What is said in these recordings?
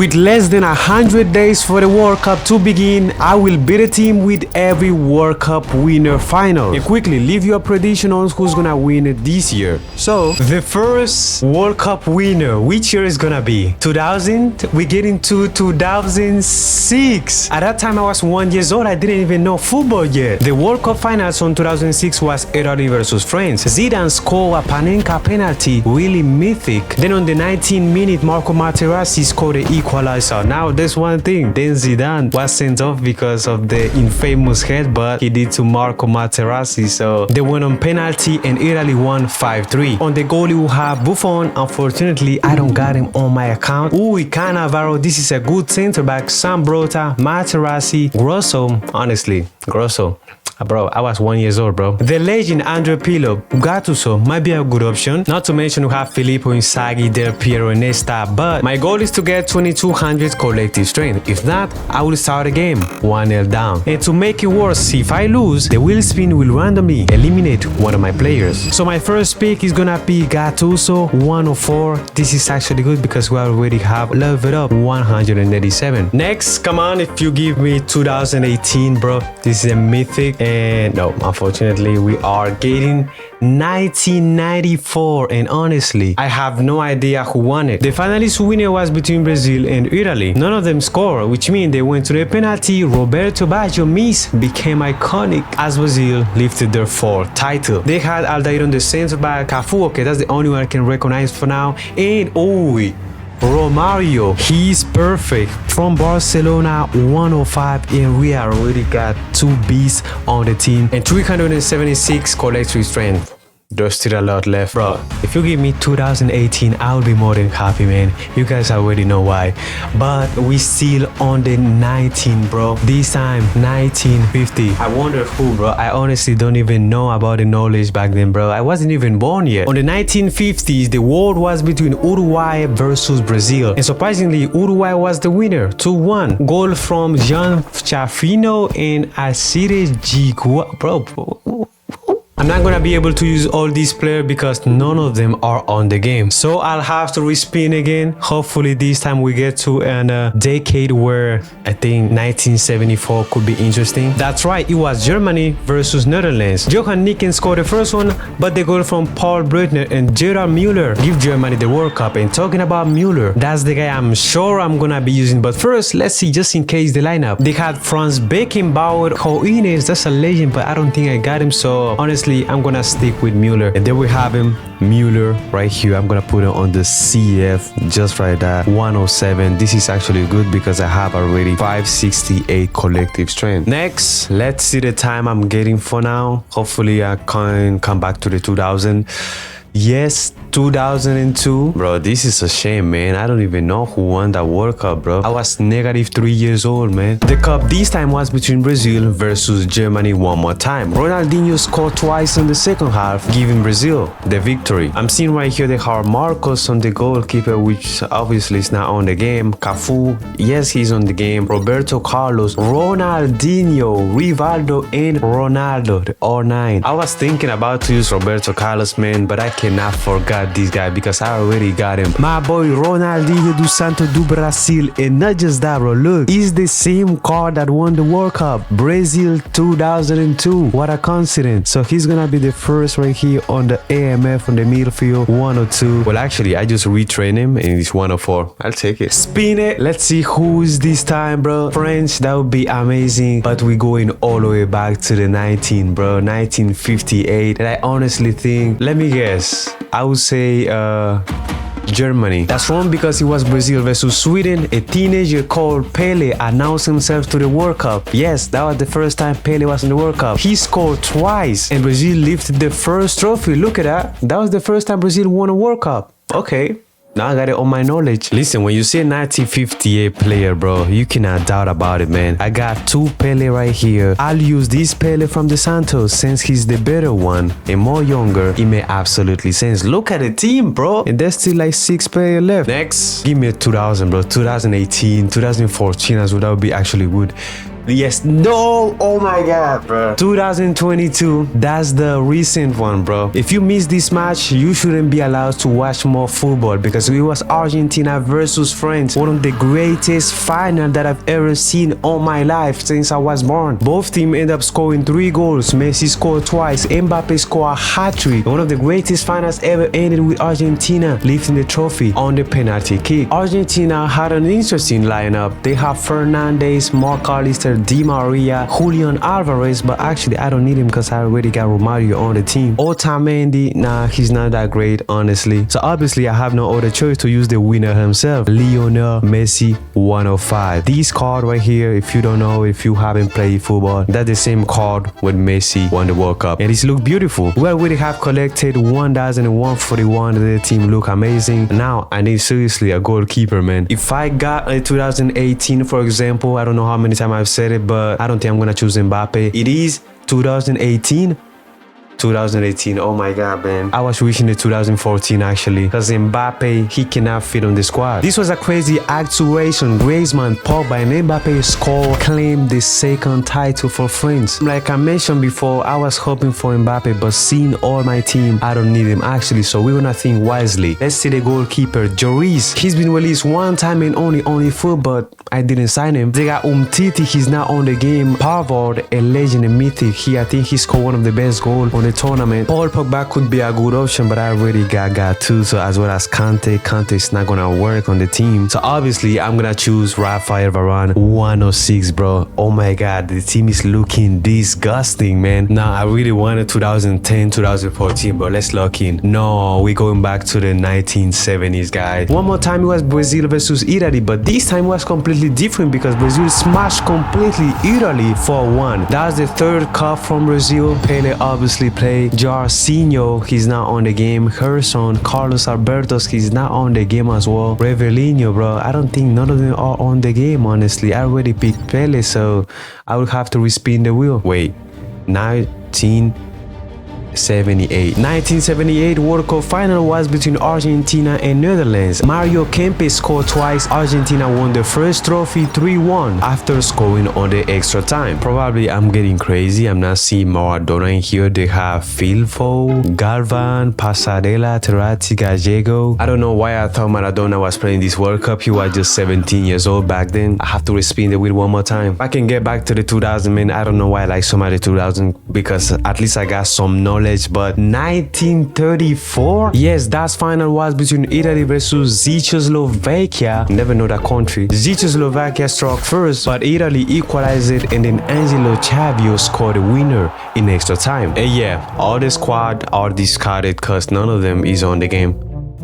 With less than 100 days for the World Cup to begin, I will beat a team with every World Cup winner final. And quickly leave your prediction on who's gonna win it this year. So, the first World Cup winner, which year is gonna be? 2000? We get into 2006. At that time I was 1 year old, I didn't even know football yet. The World Cup finals on 2006 was Italy versus France. Zidane scored a Panenka penalty, really mythic. Then on the 19th minute, Marco Materazzi scored the equalizer. Now there's one thing, then Zidane was sent off because of the infamous headbutt he did to Marco Materazzi, so they went on penalty and Italy won 5-3. On the goalie we have Buffon. Unfortunately I don't got him on my account. Ooh, Cannavaro, this is a good center back. Sambrotta, Materazzi, Grosso, honestly, Grosso. Bro, I was 1 year old, bro. The legend Andre Pirlo, Gattuso might be a good option. Not to mention we have Filippo Inzaghi, Del Piero, Nesta. But my goal is to get 2200 collective strength. If not, I will start a game 1-0 down. And to make it worse, if I lose, the wheel spin will randomly eliminate one of my players. So my first pick is gonna be Gattuso, 104. This is actually good because we already have leveled up 187. Next, come on, if you give me 2018, bro, this is a mythic. And no, unfortunately we are getting 1994, and honestly I have no idea who won it. The finalist winner was between Brazil and Italy. None of them scored, which means they went to the penalty. Roberto Baggio miss became iconic as Brazil lifted their fourth title. They had Aldair on the center back, Cafu, okay, that's the only one I can recognize for now. And Romario, he's perfect. From Barcelona, 105, and we already got 2 beasts on the team and 376 collective strength. There's still a lot left, bro. If you give me 2018, I'll be more than happy, man. You guys already know why. But we still on the 19, bro. This time 1950. I wonder who, bro. I honestly don't even know about the knowledge back then, bro. I wasn't even born yet. On the 1950s, the world was between Uruguay versus Brazil, and surprisingly Uruguay was the winner, 2-1. Goal from Jean Chafino and Asire Gigua, bro. I'm not gonna be able to use all these players because none of them are on the game. So I'll have to respin again. Hopefully this time we get to a decade where I think 1974 could be interesting. That's right, it was Germany versus Netherlands. Johan Nicken scored the first one, but the goal from Paul Breitner and Gerard Müller give Germany the World Cup. And talking about Müller, that's the guy I'm sure I'm gonna be using. But first, let's see just in case the lineup. They had Franz Beckenbauer, Hoeneß, that's a legend, but I don't think I got him. So honestly, I'm gonna stick with Müller. And there we have him, Müller right here. I'm gonna put it on the CF just right there, 107. This is actually good because I have already 568 collective strength. Next, let's see the time I'm getting for now. Hopefully I can come back to the 2000. Yes, 2002. Bro, this is a shame, man. I don't even know who won that World Cup, bro. I was negative 3 years old, man. The cup this time was between Brazil versus Germany one more time. Ronaldinho scored twice in the second half, giving Brazil the victory. I'm seeing right here they have Marcos on the goalkeeper, which obviously is not on the game. Cafu, yes, he's on the game. Roberto Carlos, Ronaldinho, Rivaldo, and Ronaldo, the R9. I was thinking about to use Roberto Carlos, man, but I cannot forget this guy because I already got him. My boy Ronaldinho do Santo do Brasil. And not just that, bro, look, he's the same card that won the World Cup, Brazil 2002. What a coincidence. So he's gonna be the first right here on the AMF on the midfield, 102. Well, actually I just retrained him and he's 104. I'll take it. Spin it. Let's see who is this time, bro. French, that would be amazing. But we're going all the way back to the 19, bro, 1958. And I honestly think, let me guess, I would say Germany. That's wrong because it was Brazil versus Sweden. A teenager called Pele announced himself to the World Cup. Yes, that was the first time Pele was in the World Cup. He scored twice and Brazil lifted the first trophy. Look at that. That was the first time Brazil won a World Cup. Okay. Now I got it on my knowledge. Listen, when you see a 1958 player, bro, you cannot doubt about it, man. I got 2 Pele right here. I'll use this Pele from the Santos since he's the better one and more younger. It made absolutely sense. Look at the team, bro. And there's still like 6 players left. Next, give me a 2000, bro. 2018, 2014 as well. That would be actually good. Yes, no, oh my god, bro. 2022, that's the recent one, bro. If you miss this match, you shouldn't be allowed to watch more football because it was Argentina versus France, one of the greatest finals that I've ever seen all my life since I was born. Both teams end up scoring 3 goals. Messi scored twice, Mbappe scored a hat-trick. One of the greatest finals ever ended with Argentina lifting the trophy on the penalty kick. Argentina had an interesting lineup. They have Fernandes, McAllister, Di Maria, Julian Alvarez, but actually I don't need him because I already got Romario on the team. Otamendi, nah, he's not that great, honestly. So obviously I have no other choice to use the winner himself, Lionel Messi 105. This card right here, if you don't know, if you haven't played football, that's the same card when Messi won the World Cup. And it looks beautiful. We already have collected 1,141. The team look amazing. Now I need seriously a goalkeeper, man. If I got a 2018, for example, I don't know how many times I've said it, but I don't think I'm gonna choose Mbappe. It is 2018. 2018, oh my god, man. I was wishing it 2014 actually, because Mbappe, he cannot fit on the squad. This was a crazy actuation. Griezmann, Pogba, and Mbappe score claimed the second title for France. Like I mentioned before, I was hoping for Mbappe, but seeing all my team, I don't need him actually, so we're gonna think wisely. Let's see the goalkeeper, Lloris. He's been released one time and only foot, but I didn't sign him. They got Umtiti, he's not on the game. Pavard, a legend and mythic. I think he scored one of the best goals on the tournament. Paul Pogba could be a good option, but I already got two, so as well as Kante. Kante is not gonna work on the team, so obviously I'm gonna choose Rafael Varane 106, bro. Oh my god, the team is looking disgusting, man. Now I really wanted 2010, 2014, but let's lock in. No, we're going back to the 1970s, guys. One more time it was Brazil versus Italy, but this time it was completely different because Brazil smashed completely Italy 4-1. That's the third cup from Brazil. Pele obviously played. Jairzinho, he's not on the game. Gerson, Carlos Albertos, he's not on the game as well. Revellino, bro, I don't think none of them are on the game, honestly. I already picked Pele, so I would have to respin the wheel. Wait, 1978 World Cup final was between Argentina and Netherlands. Mario Kempes scored twice. Argentina won the first trophy 3-1 after scoring on the extra time. Probably I'm getting crazy. I'm not seeing Maradona in here. They have Filfo, Galvan, Pasarela, Terratti, Gallego. I don't know why I thought Maradona was playing this World Cup. He was just 17 years old back then. I have to respin the wheel one more time. If I can get back to the 2000, man, I don't know why I like so much the 2000 because at least I got some knowledge. But 1934, yes, that final was between Italy versus Czechoslovakia. Never know that country. Czechoslovakia struck first, but Italy equalized it, and then Angelo Chavio scored the winner in extra time. And yeah, all the squad are discarded because none of them is on the game.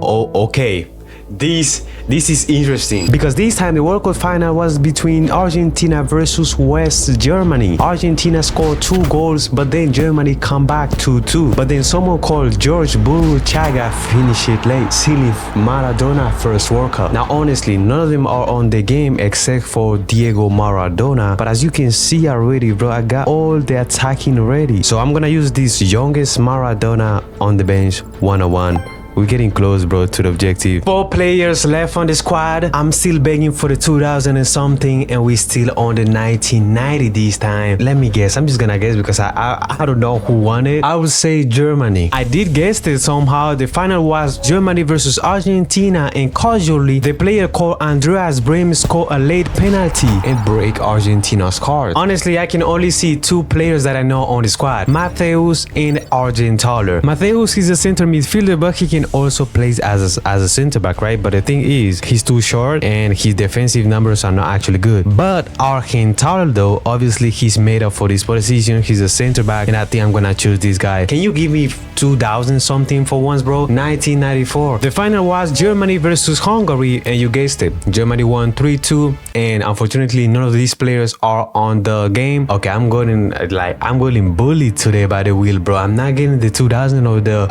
Oh, okay. This is interesting because this time the World Cup final was between Argentina versus West Germany. Argentina scored 2 goals, but then Germany come back 2-2. But then someone called George Burruchaga finished it late, sealing Maradona first World Cup. Now honestly, none of them are on the game except for Diego Maradona. But as you can see already, bro, I got all the attacking ready. So I'm gonna use this youngest Maradona on the bench 101. We're getting close, bro, to the objective. 4 players left on the squad. I'm still begging for the 2000 and something, and we're still on the 1990 this time. Let me guess. I'm just gonna guess because I don't know who won it. I would say Germany. I did guess it somehow. The final was Germany versus Argentina, and casually, the player called Andreas Brehme scored a late penalty and break Argentina's card. Honestly, I can only see 2 players that I know on the squad, Matthäus and Argenthaler. Matthäus is a center midfielder, but he can also plays as a center back, right? But the thing is, he's too short and his defensive numbers are not actually good. But Argenthaler, though, obviously he's made up for this position. He's a center back, and I think I'm gonna choose this guy. Can you give me 2000 something for once, bro? 1994. The final was Germany versus Hungary, and you guessed it, Germany won 3-2, and unfortunately none of these players are on the game. Okay, I'm going bullied today by the wheel, bro. I'm not getting the 2000 or the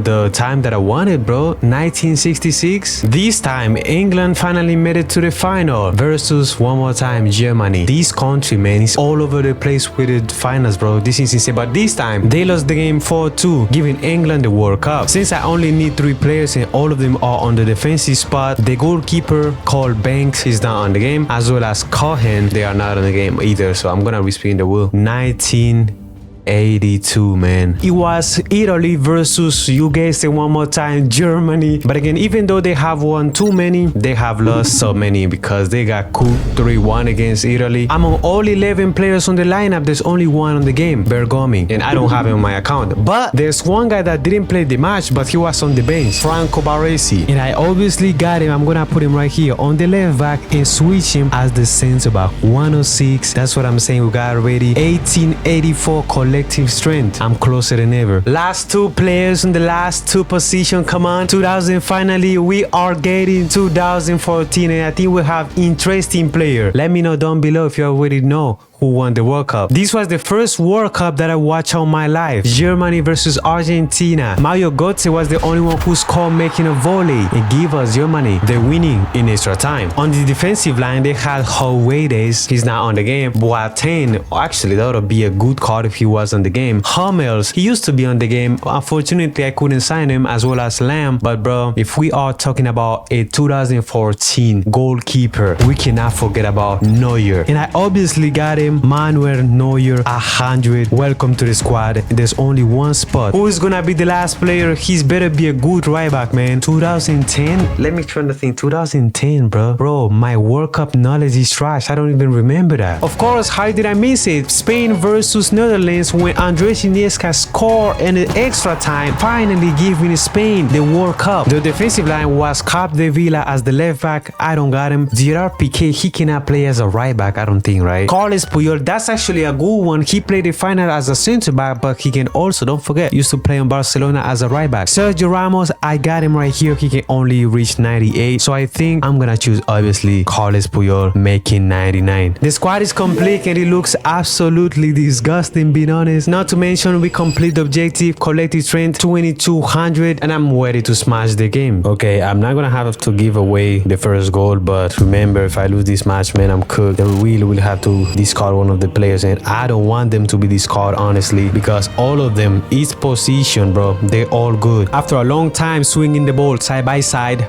the time that I won it, bro. 1966. This time, England finally made it to the final versus one more time Germany. This country, man, is all over the place with the finals, bro. This is insane. But this time, they lost the game 4-2, giving England the World Cup. Since I only need 3 players and all of them are on the defensive spot, the goalkeeper called Banks is not on the game, as well as Cohen, they are not on the game either. So I'm gonna respin the wheel. 1982, man. It was Italy versus, you guessed it one more time, Germany. But again, even though they have won too many, they have lost so many because they got cooked 3-1 against Italy. Among all 11 players on the lineup, there's only one on the game, Bergomi, and I don't have him on my account. But there's one guy that didn't play the match, but he was on the bench, Franco Baresi, and I obviously got him. I'm gonna put him right here on the left back and switch him as the center back. 106, that's what I'm saying. We got already 1884 collective strength. I'm closer than ever. Last 2 players in the last 2 positions. Come on, 2000 finally. We are getting 2014, and I think we have interesting player. Let me know down below if you already know who won the World Cup. This was the first World Cup that I watched on my life. Germany versus Argentina. Mario Götze was the only one who scored making a volley and give us Germany the winning in extra time. On the defensive line, they had Howedes. He's not on the game. Boateng, actually that would be a good card if he was on the game. Hummels, he used to be on the game. Unfortunately, I couldn't sign him, as well as Lamb. But bro, if we are talking about a 2014 goalkeeper, we cannot forget about Neuer. And I obviously got him, Manuel Neuer, 100. Welcome to the squad. There's only one spot. Who is gonna be the last player? He's better be a good right back, man. 2010. Let me try to think. 2010, bro. Bro, my World Cup knowledge is trash. I don't even remember that. Of course, how did I miss it? Spain versus Netherlands, when Andres Iniesta scored in the extra time, finally giving Spain the World Cup. The defensive line was Capdevila as the left back. I don't got him. Gerard Piqué, he cannot play as a right back, I don't think, right? Carles Puyol, that's actually a good one. He played the final as a center back, but he can also, don't forget, used to play in Barcelona as a right back. Sergio Ramos, I got him right here. He can only reach 98. So I think I'm gonna choose, obviously, Carles Puyol, making 99. The squad is complete and it looks absolutely disgusting, being honest. Not to mention, we complete the objective, collective strength 2200, and I'm ready to smash the game. Okay, I'm not gonna have to give away the first goal, but remember, if I lose this match, man, I'm cooked. They really will have to discard one of the players, and I don't want them to be discarded, honestly, because all of them, each position, bro, they're all good. After a long time swinging the ball side by side,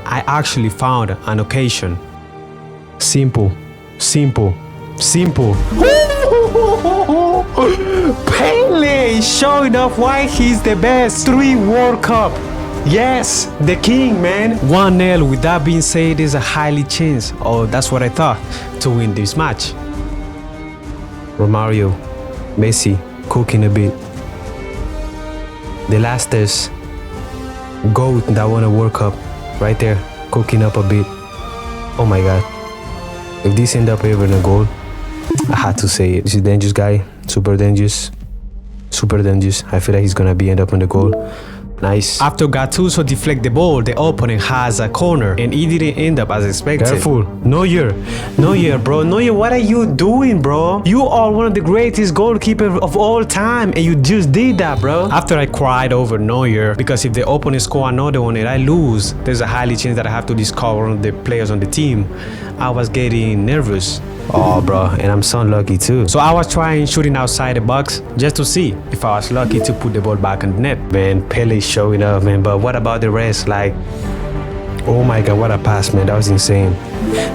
I actually found an occasion. Simple, simple, simple. Pele showing off why he's the best. 3 World Cup. Yes, the king, man. 1-0. With that being said, there's a highly chance, or that's what I thought, to win this match. Romario, Messi, cooking a bit. The last is GOAT that won a World Cup, right there, cooking up a bit. Oh my god. If this end up ever in a goal, I had to say it. This is dangerous guy, super dangerous. Super dangerous. I feel like he's gonna end up in the goal. Nice. After Gattuso deflect the ball, the opponent has a corner, and he didn't end up as expected. Careful. Neuer, bro. Neuer, what are you doing, bro? You are one of the greatest goalkeepers of all time, and you just did that, bro. After I cried over Neuer, because if the opponent score another one and I lose, there's a highly chance that I have to discard one of the players on the team. I was getting nervous. Oh, bro, and I'm so unlucky too. So I was trying shooting outside the box just to see if I was lucky to put the ball back in the net. Man, Pele showing up, man. But what about the rest? Like, oh my god, what a pass, man. That was insane.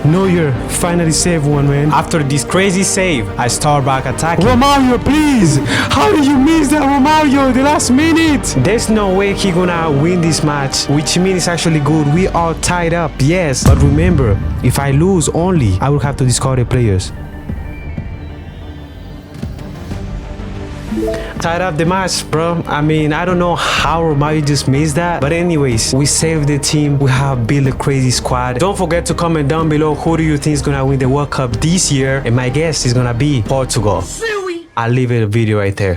Neuer finally saved one, man. After this crazy save, I start back attacking. Romario, please! How did you miss that, Romario, the last minute? There's no way he gonna win this match, which means it's actually good. We are tied up, yes. But remember, if I lose only, I will have to discard the players. Tied up the match, bro. I mean, I don't know how Romario just missed that, but anyways, we saved the team. We have built a crazy squad. Don't forget to comment down below who do you think is gonna win the World Cup this year, and my guess is gonna be Portugal. I'll leave it a video right there.